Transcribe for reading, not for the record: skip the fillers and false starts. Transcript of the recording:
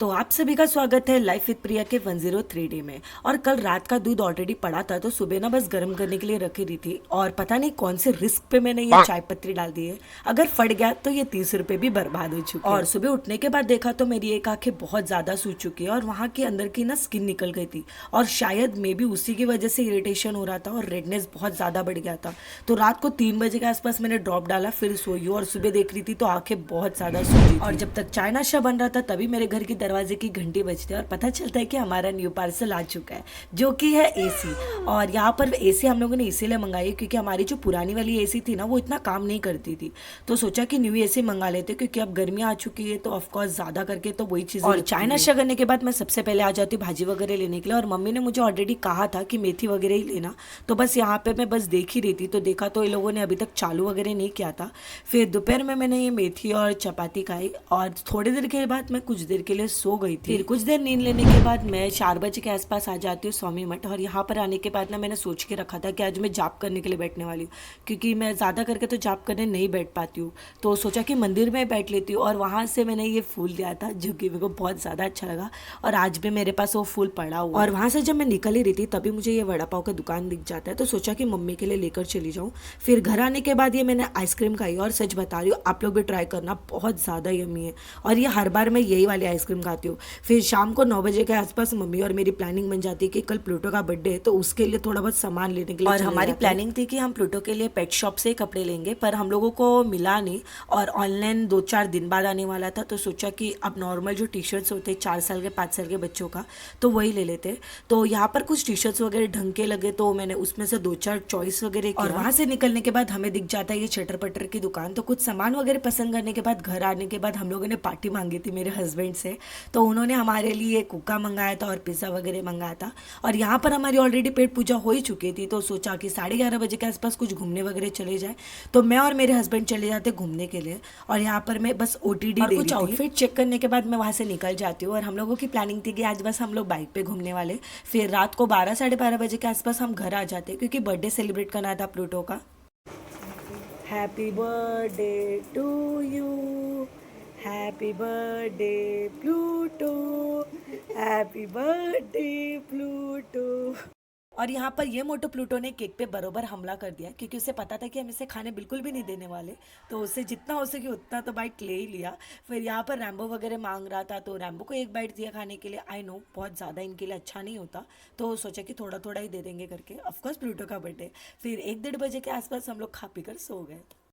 तो आप सभी का स्वागत है लाइफ विद प्रिया के 103 में। और कल रात का दूध ऑलरेडी पड़ा था तो सुबह ना बस गर्म करने के लिए रखी रही थी और पता नहीं कौन से रिस्क पे मैंने ये चाय पत्ती डाल दी है। अगर फट गया तो ये 30 रुपए भी बर्बाद हो चुके हैं। और सुबह उठने के बाद देखा तो मेरी एक आंखें बहुत ज्यादा सूज चुकी है और वहाँ के अंदर की ना स्किन निकल गई थी और शायद मे भी उसी की वजह से इरिटेशन हो रहा था और रेडनेस बहुत ज्यादा बढ़ गया था। तो रात को 3 बजे के आसपास मैंने ड्रॉप डाला, फिर सोई और सुबह देख रही थी तो आंखें बहुत ज्यादा सूजी और जब तक चाय नाश्ता बन रहा था तभी मेरे घर की दरवाजे की घंटी बजती है और पता चलता है कि हमारा न्यू पार्सल आ चुका है जो कि है एसी। और यहाँ पर एसी हम लोगों ने इसीलिए मंगाई क्योंकि हमारी जो पुरानी वाली एसी थी ना वो इतना काम नहीं करती थी, तो सोचा कि न्यू एसी मंगा लेते क्योंकि अब गर्मी आ चुकी है तो ऑफकोर्स ज्यादा करके तो वही चीज़। और चाय नाश्ता करने के बाद मैं सबसे पहले आ जाती हूँ भाजी वगैरह लेने के लिए और मम्मी ने मुझे ऑलरेडी कहा था कि मेथी वगैरह ही लेना, तो बस यहाँ पे मैं बस देख ही रही थी तो देखा तो ये लोगों ने अभी तक चालू वगैरह नहीं किया था। फिर दोपहर में मैंने ये मेथी और चपाती खाई और थोड़ी देर के बाद मैं कुछ देर के लिए सो गई थी। फिर कुछ देर नींद लेने के बाद मैं 4 बजे के आसपास आ जाती हूँ स्वामी मठ। और यहाँ पर आने के बाद ना मैंने सोच के रखा था कि आज मैं जाप करने के लिए बैठने वाली हूँ क्योंकि मैं ज़्यादा करके तो जाप करने नहीं बैठ पाती हूँ, तो सोचा कि मंदिर में बैठ लेती हूँ। और वहाँ से मैंने ये फूल लिया था जो कि मेरे को बहुत ज़्यादा अच्छा लगा और आज भी मेरे पास वो फूल पड़ा हुआ। और वहाँ से जब मैं निकल ही रही थी तभी मुझे ये वड़ा पाव का दुकान दिख जाता है तो सोचा कि मम्मी के लिए लेकर चली जाऊँ। फिर घर आने के बाद ये मैंने आइसक्रीम खाई और सच बता रही हूँ आप लोग भी ट्राई करना, बहुत ज़्यादा यम्मी है और ये हर बार मैं यही वाली आइसक्रीम खाती हूँ। फिर शाम को 9 बजे के आसपास मम्मी और मेरी प्लानिंग बन जाती है कि कल प्लूटो का बर्थडे है तो उसके लिए थोड़ा बहुत सामान लेने के लिए। और हमारी प्लानिंग थी कि हम प्लूटो के लिए पेट शॉप से कपड़े लेंगे पर हम लोगों को मिला नहीं और ऑनलाइन 2-4 दिन बाद आने वाला था, तो सोचा कि अब नॉर्मल जो टी शर्ट्स होते हैं 4 साल के 5 साल के बच्चों का तो वही ले लेते। तो यहाँ पर कुछ टी शर्ट्स वगैरह ढंग के लगे तो मैंने उसमें से 2-4 चॉइस वगैरह किया। और वहाँ से निकलने के बाद हमें दिख जाता है ये चटर पटर की दुकान, तो कुछ सामान वगैरह पसंद करने के बाद घर आने के बाद हम लोगों ने पार्टी मांगी थी मेरे हस्बैंड से, तो उन्होंने हमारे लिए कुका मंगाया था और पिज़्ज़ा वगैरह मंगाया था। और यहाँ पर हमारी ऑलरेडी पेट पूजा हो ही चुकी थी तो सोचा कि 11:30 बजे के आसपास कुछ घूमने वगैरह चले जाए, तो मैं और मेरे हस्बैंड चले जाते घूमने के लिए। और यहाँ पर मैं बस OTD और कुछ आउटफिट चेक करने के बाद मैं वहाँ से निकल जाती हूँ। और हम लोगों की प्लानिंग थी कि आज बस हम लोग बाइक पे घूमने वाले। फिर रात को 12-12:30 बजे के आसपास हम घर आ जाते क्योंकि बर्थडे सेलिब्रेट करना था प्लूटो का। Happy birthday to you, happy birthday Pluto, happy birthday Pluto. और यहाँ पर ये मोटो प्लूटो ने केक पे बरोबर हमला कर दिया क्योंकि उसे पता था कि हम इसे खाने बिल्कुल भी नहीं देने वाले, तो उससे जितना हो सके उतना तो बाइट ले ही लिया। फिर यहाँ पर रैम्बो वगैरह मांग रहा था तो रैम्बो को एक बाइट दिया खाने के लिए। आई नो बहुत ज़्यादा इनके लिए अच्छा नहीं होता तो सोचा कि थोड़ा थोड़ा ही दे देंगे करके, ऑफकोर्स प्लूटो का बर्थडे। फिर 1-1:30 बजे के आसपास हम लोग खा पी कर सो गए।